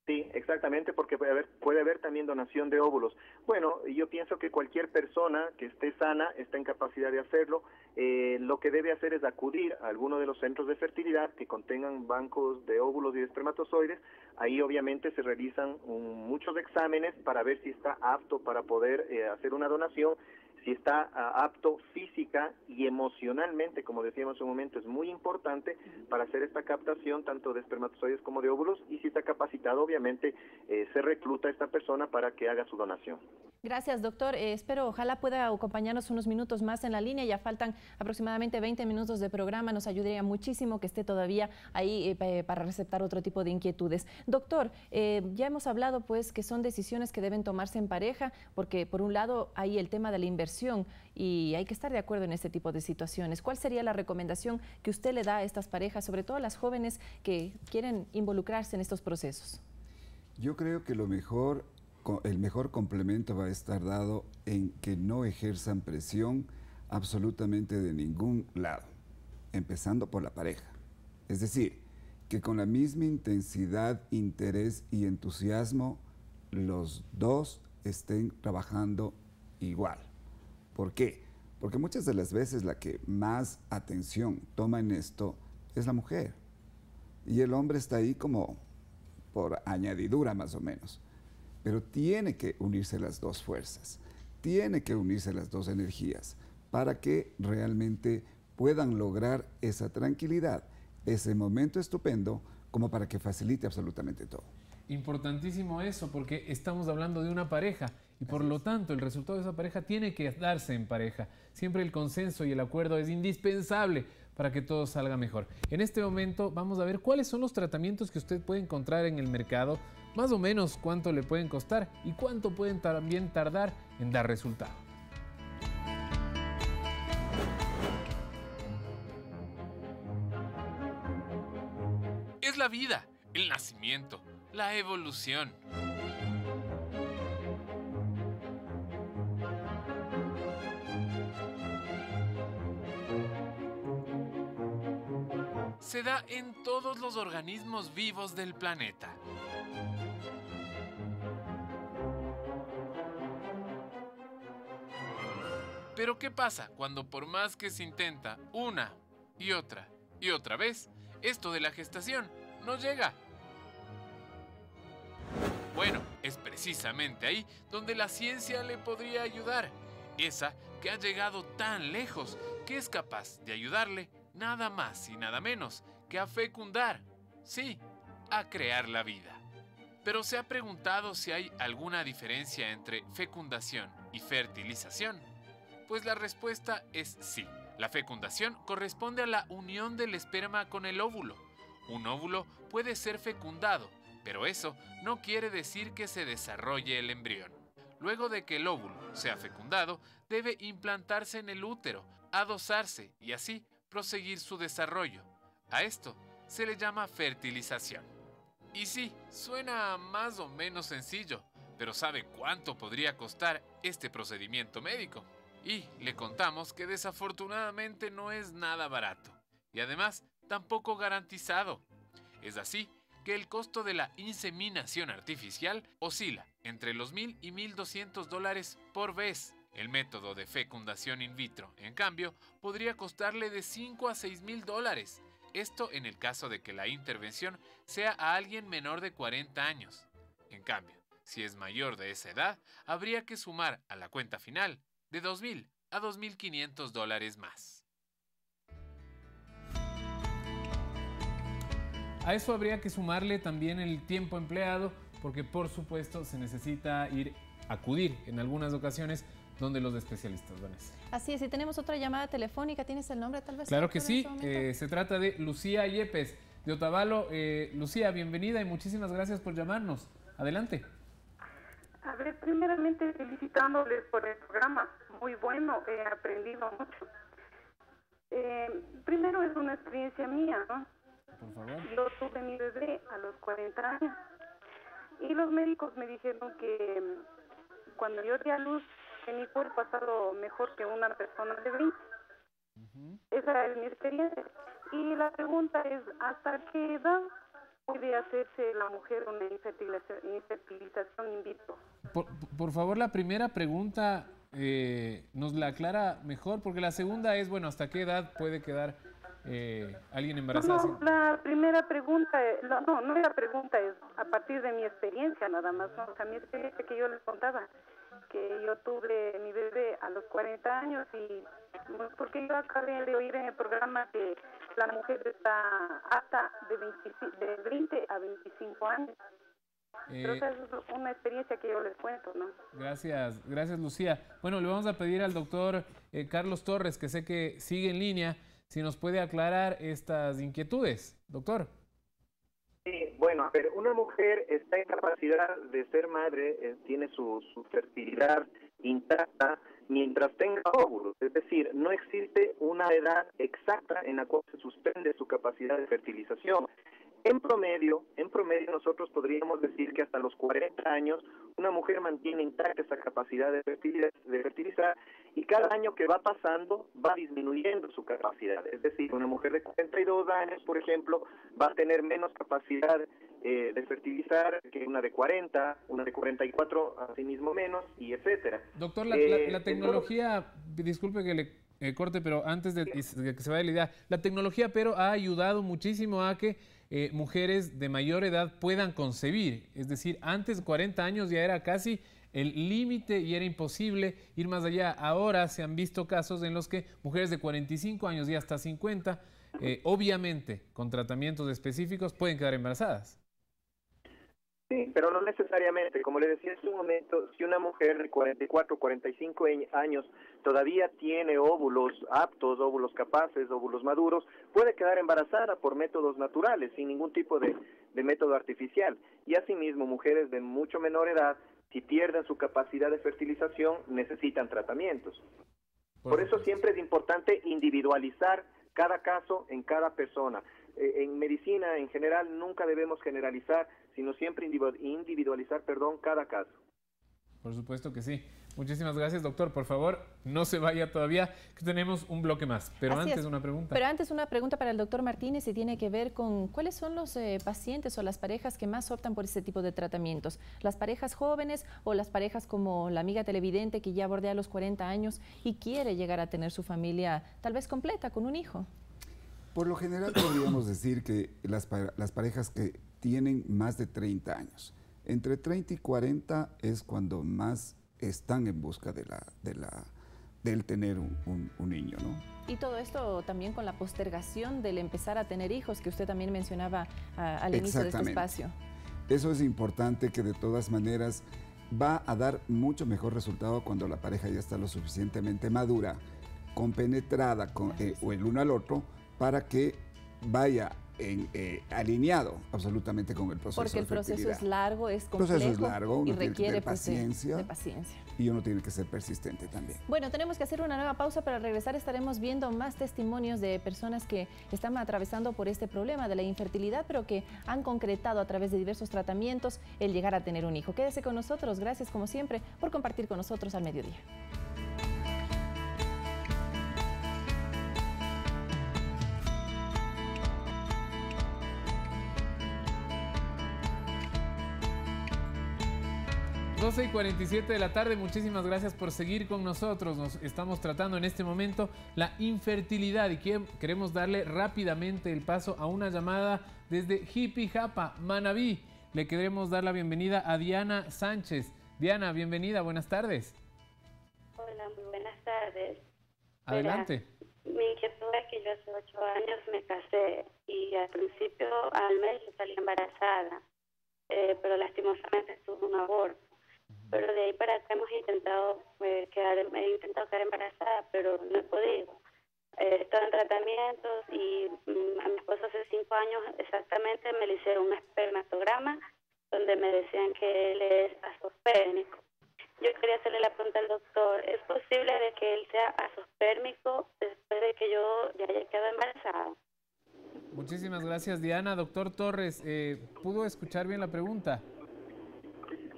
Sí, exactamente, porque puede haber también donación de óvulos. Bueno, yo pienso que cualquier persona que esté sana está en capacidad de hacerlo. Lo que debe hacer es acudir a alguno de los centros de fertilidad que contengan bancos de óvulos y de espermatozoides. Ahí obviamente se realizan muchos exámenes para ver si está apto para poder hacer una donación. si está apto física y emocionalmente, como decíamos en un momento, es muy importante para hacer esta captación tanto de espermatozoides como de óvulos, y si está capacitado, obviamente, se recluta a esta persona para que haga su donación. Gracias, doctor. Espero, ojalá pueda acompañarnos unos minutos más en la línea. Ya faltan aproximadamente 20 minutos de programa. Nos ayudaría muchísimo que esté todavía ahí para receptar otro tipo de inquietudes. Doctor, ya hemos hablado pues que son decisiones que deben tomarse en pareja, porque por un lado hay el tema de la inversión y hay que estar de acuerdo en este tipo de situaciones. ¿Cuál sería la recomendación que usted le da a estas parejas, sobre todo a las jóvenes que quieren involucrarse en estos procesos? Yo creo que el mejor complemento va a estar dado en que no ejerzan presión absolutamente de ningún lado, empezando por la pareja. Es decir, que con la misma intensidad, interés y entusiasmo, los dos estén trabajando igual. ¿Por qué? Porque muchas de las veces la que más atención toma en esto es la mujer. Y el hombre está ahí como por añadidura más o menos. Pero tiene que unirse las dos fuerzas, tiene que unirse las dos energías para que realmente puedan lograr esa tranquilidad, ese momento estupendo, como para que facilite absolutamente todo. Importantísimo eso, porque estamos hablando de una pareja y por lo tanto el resultado de esa pareja tiene que darse en pareja. Siempre el consenso y el acuerdo es indispensable para que todo salga mejor. En este momento vamos a ver cuáles son los tratamientos que usted puede encontrar en el mercado, más o menos cuánto le pueden costar y cuánto pueden también tardar en dar resultado. Es la vida, el nacimiento, la evolución. Se da en todos los organismos vivos del planeta. Pero ¿qué pasa cuando por más que se intenta una y otra vez, esto de la gestación no llega? Bueno, es precisamente ahí donde la ciencia le podría ayudar. Esa que ha llegado tan lejos que es capaz de ayudarle nada más y nada menos que a fecundar. Sí, a crear la vida. Pero ¿se ha preguntado si hay alguna diferencia entre fecundación y fertilización? Pues la respuesta es sí. La fecundación corresponde a la unión del esperma con el óvulo. Un óvulo puede ser fecundado, pero eso no quiere decir que se desarrolle el embrión. Luego de que el óvulo sea fecundado, debe implantarse en el útero, adosarse y así proseguir su desarrollo. A esto se le llama fertilización. Y sí, suena más o menos sencillo, pero ¿sabe cuánto podría costar este procedimiento médico? Y le contamos que desafortunadamente no es nada barato y además tampoco garantizado. Es así que el costo de la inseminación artificial oscila entre los $1,000 y $1,200 por vez. El método de fecundación in vitro, en cambio, podría costarle de $5,000 a $6,000. Esto en el caso de que la intervención sea a alguien menor de 40 años. En cambio, si es mayor de esa edad, habría que sumar a la cuenta final de $2,000 a $2,500 más. A eso habría que sumarle también el tiempo empleado, porque por supuesto se necesita acudir en algunas ocasiones donde los especialistas van a estar. Así es, y tenemos otra llamada telefónica. ¿Tienes el nombre tal vez? Claro que sí, se trata de Lucía Yepes de Otavalo. Lucía, bienvenida y muchísimas gracias por llamarnos. Adelante. A ver, primeramente felicitándoles por el programa, muy bueno, he aprendido mucho. Primero es una experiencia mía, ¿no? Por favor. Yo tuve mi bebé a los 40 años y los médicos me dijeron que cuando yo di a luz, que mi cuerpo ha estado mejor que una persona de 20. Esa es mi experiencia. Y la pregunta es, ¿hasta qué edad puede hacerse la mujer una infertilización in vitro? Por favor, la primera pregunta nos la aclara mejor, porque la segunda es, bueno, ¿hasta qué edad puede quedar alguien embarazado? No, la primera pregunta, no es la pregunta, es a partir de mi experiencia nada más, ¿no? O sea, mi experiencia que yo les contaba. que yo tuve mi bebé a los 40 años y porque yo acabé de oír en el programa que la mujer está apta de 20 a 25 años. Entonces es una experiencia que yo les cuento, ¿no? Gracias Lucía. Bueno, le vamos a pedir al doctor Carlos Torres, que sé que sigue en línea, si nos puede aclarar estas inquietudes. Doctor. Sí, bueno, a ver, una mujer está en capacidad de ser madre, tiene su fertilidad intacta mientras tenga óvulos, es decir, no existe una edad exacta en la cual se suspende su capacidad de fertilización. En promedio nosotros podríamos decir que hasta los 40 años una mujer mantiene intacta esa capacidad de fertilizar y cada año que va pasando va disminuyendo su capacidad. Es decir, una mujer de 42 años, por ejemplo, va a tener menos capacidad de fertilizar que una de 40, una de 44, así mismo menos, y etcétera. Doctor, la tecnología, disculpe que le corte, pero antes de que se vaya la idea, la tecnología pero ha ayudado muchísimo a que mujeres de mayor edad puedan concebir. Es decir, antes de 40 años ya era casi el límite y era imposible ir más allá. Ahora se han visto casos en los que mujeres de 45 años y hasta 50, obviamente con tratamientos específicos, pueden quedar embarazadas. Sí, pero no necesariamente. Como le decía hace un momento, si una mujer de 44, 45 años todavía tiene óvulos aptos, óvulos capaces, óvulos maduros, puede quedar embarazada por métodos naturales, sin ningún tipo de método artificial. Y asimismo, mujeres de mucho menor edad, si pierden su capacidad de fertilización, necesitan tratamientos. Por eso siempre es importante individualizar cada caso en cada persona. En medicina en general nunca debemos generalizar, sino siempre individualizar, cada caso. Por supuesto que sí. Muchísimas gracias, doctor. Por favor, no se vaya todavía, que tenemos un bloque más. Pero antes una pregunta. Pero antes una pregunta para el doctor Martínez y tiene que ver con cuáles son los pacientes o las parejas que más optan por este tipo de tratamientos. ¿Las parejas jóvenes o las parejas como la amiga televidente que ya bordea los 40 años y quiere llegar a tener su familia tal vez completa con un hijo? Por lo general podríamos decir que las parejas que tienen más de 30 años, entre 30 y 40 es cuando más están en busca del tener un niño, ¿no? Y todo esto también con la postergación del empezar a tener hijos, que usted también mencionaba al inicio de este espacio. Eso es importante, que de todas maneras va a dar mucho mejor resultado cuando la pareja ya está lo suficientemente madura, compenetrada o el uno al otro, para que vaya alineado absolutamente con el proceso. Porque el proceso es largo, es complejo y requiere paciencia, de paciencia. Y uno tiene que ser persistente también. Bueno, tenemos que hacer una nueva pausa, pero al regresar estaremos viendo más testimonios de personas que están atravesando por este problema de la infertilidad, pero que han concretado a través de diversos tratamientos el llegar a tener un hijo. Quédese con nosotros. Gracias, como siempre, por compartir con nosotros al mediodía. 12:47 de la tarde, muchísimas gracias por seguir con nosotros. Nos estamos tratando en este momento la infertilidad y queremos darle rápidamente el paso a una llamada desde Jipijapa, Manabí. Le queremos dar la bienvenida a Diana Sánchez. Diana, bienvenida, buenas tardes. Hola, muy buenas tardes. Adelante. Mi inquietud es que yo hace 8 años me casé y al principio al mes salí embarazada, pero lastimosamente tuve un aborto. Pero de ahí para acá hemos intentado quedar embarazada, pero no he podido. He estado en tratamientos y a mi esposo hace 5 años exactamente me le hicieron un espermatograma donde me decían que él es azospérmico. Yo quería hacerle la pregunta al doctor, ¿es posible de que él sea azospérmico después de que yo ya haya quedado embarazada? Muchísimas gracias, Diana. Doctor Torres, ¿pudo escuchar bien la pregunta?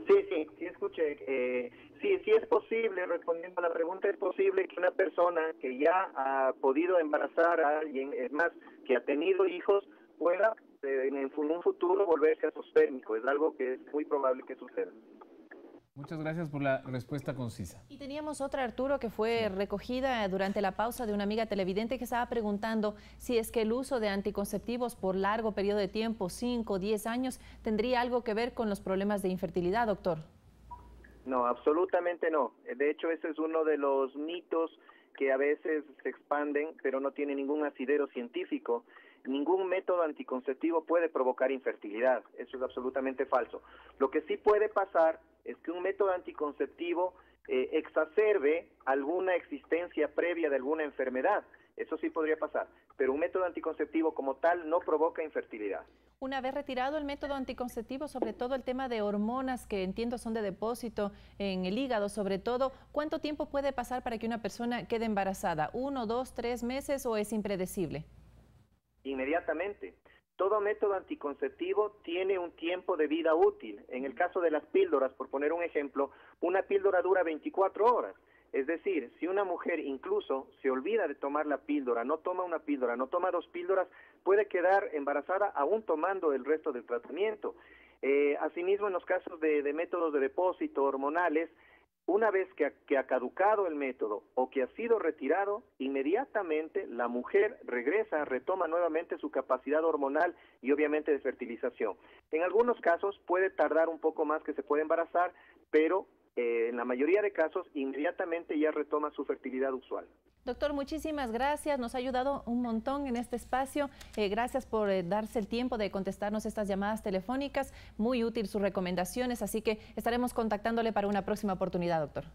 Sí, escuché. Sí es posible, respondiendo a la pregunta, es posible que una persona que ya ha podido embarazar a alguien, es más, que ha tenido hijos, pueda en un futuro volverse azospérmico. Es algo que es muy probable que suceda. Muchas gracias por la respuesta concisa. Y teníamos otra, Arturo, que fue recogida durante la pausa de una amiga televidente que estaba preguntando si es que el uso de anticonceptivos por largo periodo de tiempo, 5 o 10 años, tendría algo que ver con los problemas de infertilidad, doctor. No, absolutamente no. De hecho, ese es uno de los mitos que a veces se expanden, pero no tiene ningún asidero científico. Ningún método anticonceptivo puede provocar infertilidad. Eso es absolutamente falso. Lo que sí puede pasar es que un método anticonceptivo exacerbe alguna existencia previa de alguna enfermedad. Eso sí podría pasar, pero un método anticonceptivo como tal no provoca infertilidad. Una vez retirado el método anticonceptivo, sobre todo el tema de hormonas que entiendo son de depósito en el hígado, sobre todo, ¿cuánto tiempo puede pasar para que una persona quede embarazada? ¿1, 2, 3 meses o es impredecible? Inmediatamente. Todo método anticonceptivo tiene un tiempo de vida útil. En el caso de las píldoras, por poner un ejemplo, una píldora dura 24 horas. Es decir, si una mujer incluso se olvida de tomar la píldora, no toma una píldora, no toma 2 píldoras, puede quedar embarazada aún tomando el resto del tratamiento. Asimismo, en los casos de métodos de depósito hormonales, una vez que ha caducado el método o que ha sido retirado, inmediatamente la mujer retoma nuevamente su capacidad hormonal y obviamente de fertilización. En algunos casos puede tardar un poco más que se pueda embarazar, pero en la mayoría de casos inmediatamente ya retoma su fertilidad usual. Doctor, muchísimas gracias, nos ha ayudado un montón en este espacio. Gracias por darse el tiempo de contestarnos estas llamadas telefónicas. Muy útil sus recomendaciones, así que estaremos contactándole para una próxima oportunidad, doctor.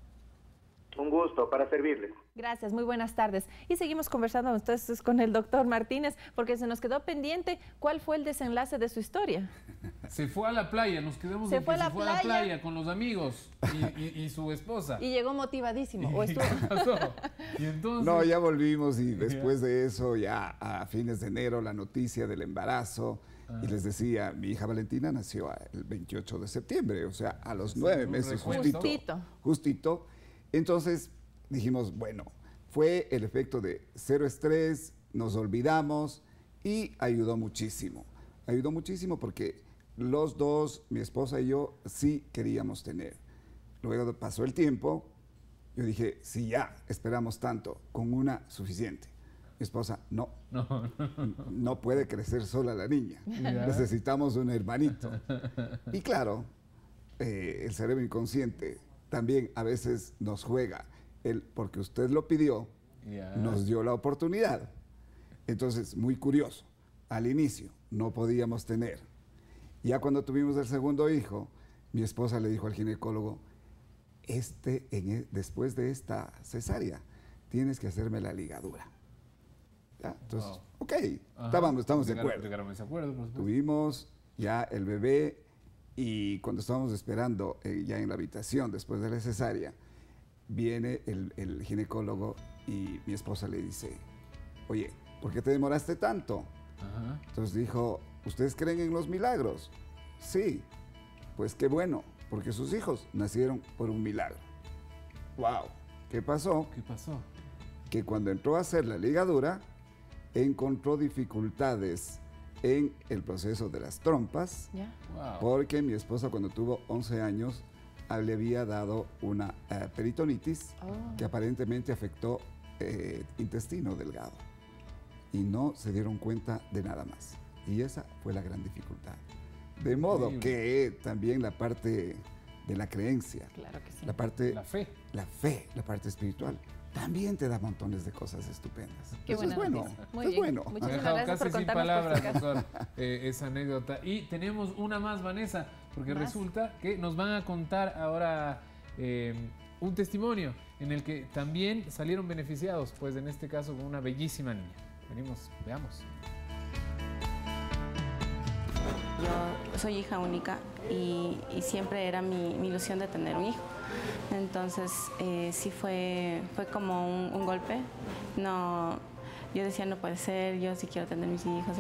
Un gusto, para servirle. Gracias, muy buenas tardes. Y seguimos conversando entonces con el doctor Martínez, porque se nos quedó pendiente cuál fue el desenlace de su historia. Se fue a la playa, nos quedamos en que se fue a la playa con los amigos y su esposa. Y llegó motivadísimo. ¿O estuvo? ¿Qué pasó? Y entonces... No, ya volvimos y después de eso, ya a fines de enero, la noticia del embarazo. Y les decía, mi hija Valentina nació el 28 de septiembre, o sea, a los 9 meses, justito. Entonces dijimos, bueno, fue el efecto de cero estrés, nos olvidamos y ayudó muchísimo. Ayudó muchísimo porque los dos, mi esposa y yo, sí queríamos tener. Luego pasó el tiempo, yo dije, si ya esperamos tanto, con una suficiente. Mi esposa, no puede crecer sola la niña, necesitamos un hermanito. Y claro, el cerebro inconsciente también a veces nos juega, porque usted lo pidió, nos dio la oportunidad. Entonces, muy curioso, al inicio no podíamos tener. Ya cuando tuvimos el segundo hijo, mi esposa le dijo al ginecólogo, después de esta cesárea, tienes que hacerme la ligadura. ¿Ya? Entonces, ok, estamos de acuerdo. Tuvimos ya el bebé y cuando estábamos esperando ya en la habitación después de la cesárea, viene el ginecólogo y mi esposa le dice, oye, ¿por qué te demoraste tanto? Entonces dijo, ¿ustedes creen en los milagros? Sí, pues qué bueno, porque sus hijos nacieron por un milagro. ¡Wow! ¿Qué pasó? Que cuando entró a hacer la ligadura, encontró dificultades en el proceso de las trompas, porque mi esposa cuando tuvo 11 años le había dado una peritonitis que aparentemente afectó intestino delgado y no se dieron cuenta de nada más. Y esa fue la gran dificultad. De modo que también la parte de la creencia, la fe, la parte espiritual, también te da montones de cosas estupendas. Qué Eso es bueno. Muy bien. Bueno. Muchísimas gracias por sin contarnos palabras, doctor, esa anécdota. Y tenemos una más, Vanessa, porque resulta que nos van a contar ahora un testimonio en el que también salieron beneficiados, pues en este caso con una bellísima niña. Veamos. Yo soy hija única y siempre era mi ilusión de tener un hijo. Entonces sí fue como un golpe. Yo decía, no puede ser, yo sí quiero tener mis hijos.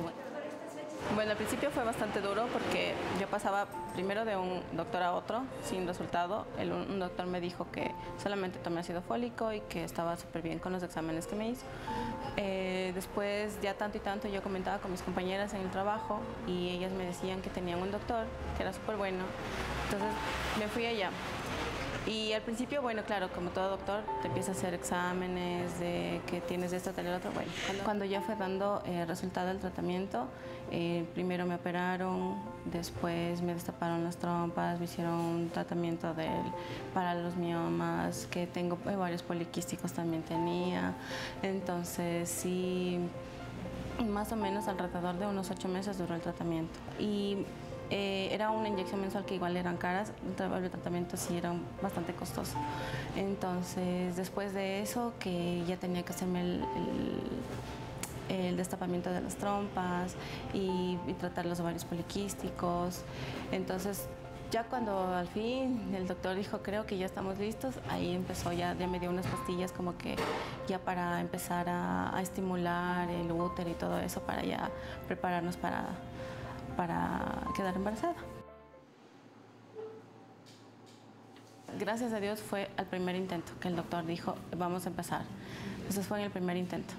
Bueno, al principio fue bastante duro porque yo pasaba primero de un doctor a otro sin resultado. Un doctor me dijo que solamente tomé ácido fólico y que estaba súper bien con los exámenes que me hizo. Después, ya tanto y tanto, yo comentaba con mis compañeras en el trabajo y ellas me decían que tenían un doctor que era súper bueno. Entonces me fui allá. Y al principio, bueno, claro, como todo doctor, te empieza a hacer exámenes de que tienes esto, tal y lo otro. Bueno, cuando ya fue dando resultado del tratamiento, primero me operaron, después me destaparon las trompas, me hicieron un tratamiento para los miomas, que tengo varios poliquísticos también tenía. Entonces, sí, más o menos alrededor de unos 8 meses duró el tratamiento. Y era una inyección mensual que igual eran caras, el tratamiento sí era bastante costoso. Entonces, después de eso, que ya tenía que hacerme el destapamiento de las trompas y tratar los ovarios poliquísticos. Entonces, ya cuando al fin el doctor dijo, creo que ya estamos listos, ahí empezó, ya me dio unas pastillas como que ya para empezar a estimular el útero y todo eso, para ya prepararnos para quedar embarazada. Gracias a Dios fue al primer intento que el doctor dijo, vamos a empezar. Entonces fue en el primer intento.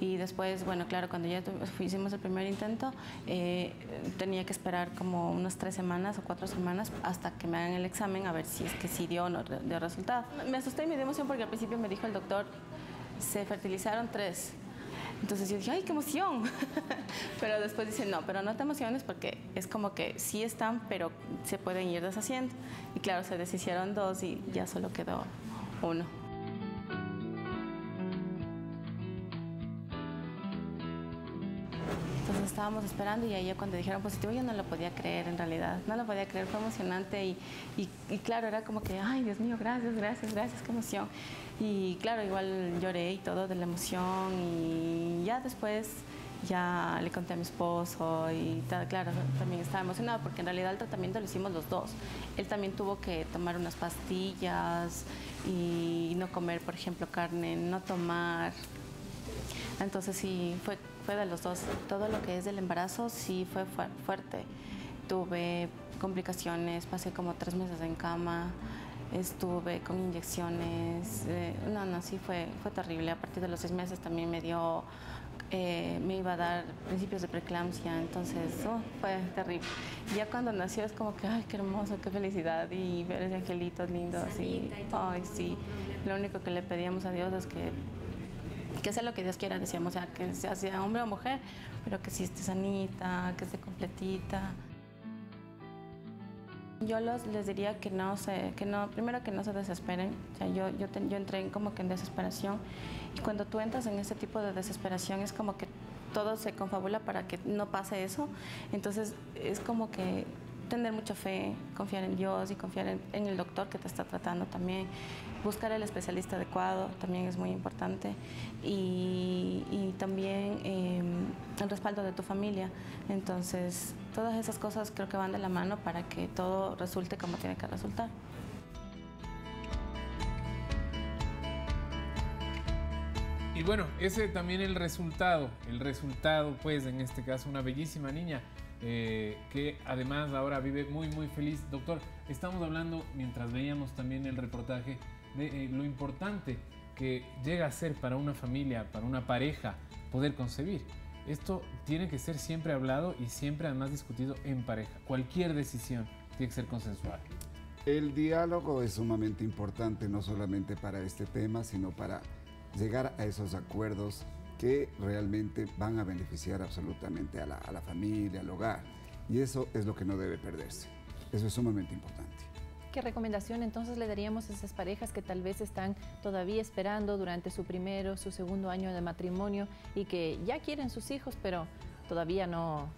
Y después, bueno, claro, cuando ya hicimos el primer intento, tenía que esperar como unas 3 semanas o 4 semanas hasta que me hagan el examen a ver si es que sí dio o no dio resultado. Me asusté y me dio emoción porque al principio me dijo el doctor, se fertilizaron 3. Entonces yo dije, ¡ay, qué emoción! Pero después dice, no, pero no te emociones porque es como que sí están, pero se pueden ir deshaciendo. Y claro, se deshicieron 2 y ya solo quedó 1. Entonces estábamos esperando y ahí cuando dijeron positivo yo no lo podía creer en realidad, no lo podía creer, fue emocionante y claro, era como que, ay Dios mío, gracias, gracias, gracias, qué emoción. Y claro, igual lloré y todo de la emoción y ya después ya le conté a mi esposo y claro, también estaba emocionado porque en realidad el tratamiento lo hicimos los dos. Él también tuvo que tomar unas pastillas y no comer, por ejemplo, carne, no tomar. Entonces sí, fue de los dos. Todo lo que es del embarazo sí fue fuerte. Tuve complicaciones, pasé como 3 meses en cama, estuve con inyecciones. Sí fue terrible. A partir de los 6 meses también me iba a dar principios de preeclampsia, entonces fue terrible. Ya cuando nació es como que, ay, qué hermoso, qué felicidad y ver ese angelito lindo así. Ay, sí. Lo único que le pedíamos a Dios es que sea lo que Dios quiera, decíamos, o sea, que sea hombre o mujer, pero que sí esté sanita, que esté completita. Yo les diría que primero que no se desesperen. O sea, yo entré como que en desesperación y cuando tú entras en ese tipo de desesperación es como que todo se confabula para que no pase eso. Entonces es como que tener mucha fe, confiar en Dios y confiar en el doctor que te está tratando también. Buscar el especialista adecuado también es muy importante y también el respaldo de tu familia. Entonces, todas esas cosas creo que van de la mano para que todo resulte como tiene que resultar. Y bueno, ese también el resultado pues en este caso una bellísima niña que además ahora vive muy muy feliz. Doctor, estamos hablando mientras veíamos también el reportaje de lo importante que llega a ser para una familia, para una pareja, poder concebir. Esto tiene que ser siempre hablado y siempre además discutido en pareja. Cualquier decisión tiene que ser consensual. El diálogo es sumamente importante, no solamente para este tema, sino para llegar a esos acuerdos que realmente van a beneficiar absolutamente a la familia, al hogar. Y eso es lo que no debe perderse. Eso es sumamente importante. ¿Qué recomendación entonces le daríamos a esas parejas que tal vez están todavía esperando durante su primero, su segundo año de matrimonio y que ya quieren sus hijos, pero todavía no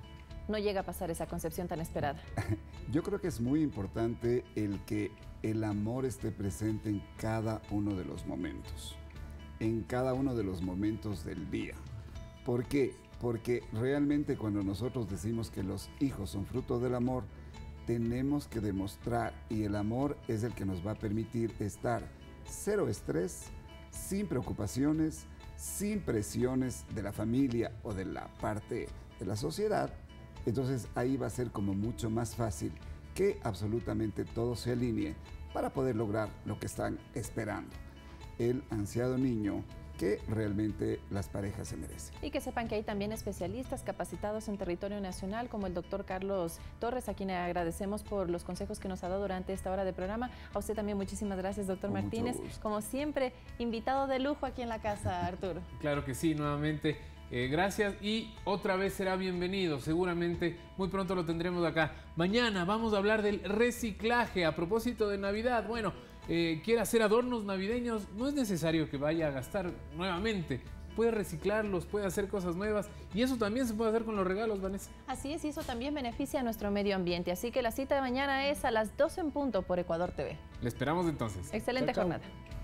llega a pasar esa concepción tan esperada? Yo creo que es muy importante el que el amor esté presente en cada uno de los momentos. En cada uno de los momentos del día. ¿Por qué? Porque realmente cuando nosotros decimos que los hijos son fruto del amor, tenemos que demostrar, y el amor es el que nos va a permitir estar cero estrés, sin preocupaciones, sin presiones de la familia o de la parte de la sociedad. Entonces ahí va a ser como mucho más fácil que absolutamente todo se alinee para poder lograr lo que están esperando. El ansiado niño que realmente las parejas se merecen. Y que sepan que hay también especialistas capacitados en territorio nacional, como el doctor Carlos Torres, a quien agradecemos por los consejos que nos ha dado durante esta hora de programa. A usted también muchísimas gracias, doctor Martínez. Como siempre, invitado de lujo aquí en la casa, Arturo. Claro que sí, nuevamente. Gracias y otra vez será bienvenido, seguramente muy pronto lo tendremos acá. Mañana vamos a hablar del reciclaje a propósito de Navidad. Bueno, quiere hacer adornos navideños, no es necesario que vaya a gastar nuevamente. Puede reciclarlos, puede hacer cosas nuevas y eso también se puede hacer con los regalos, Vanessa. Así es, y eso también beneficia a nuestro medio ambiente. Así que la cita de mañana es a las 12 en punto por Ecuador TV. Le esperamos entonces. Excelente Chao, chao. jornada.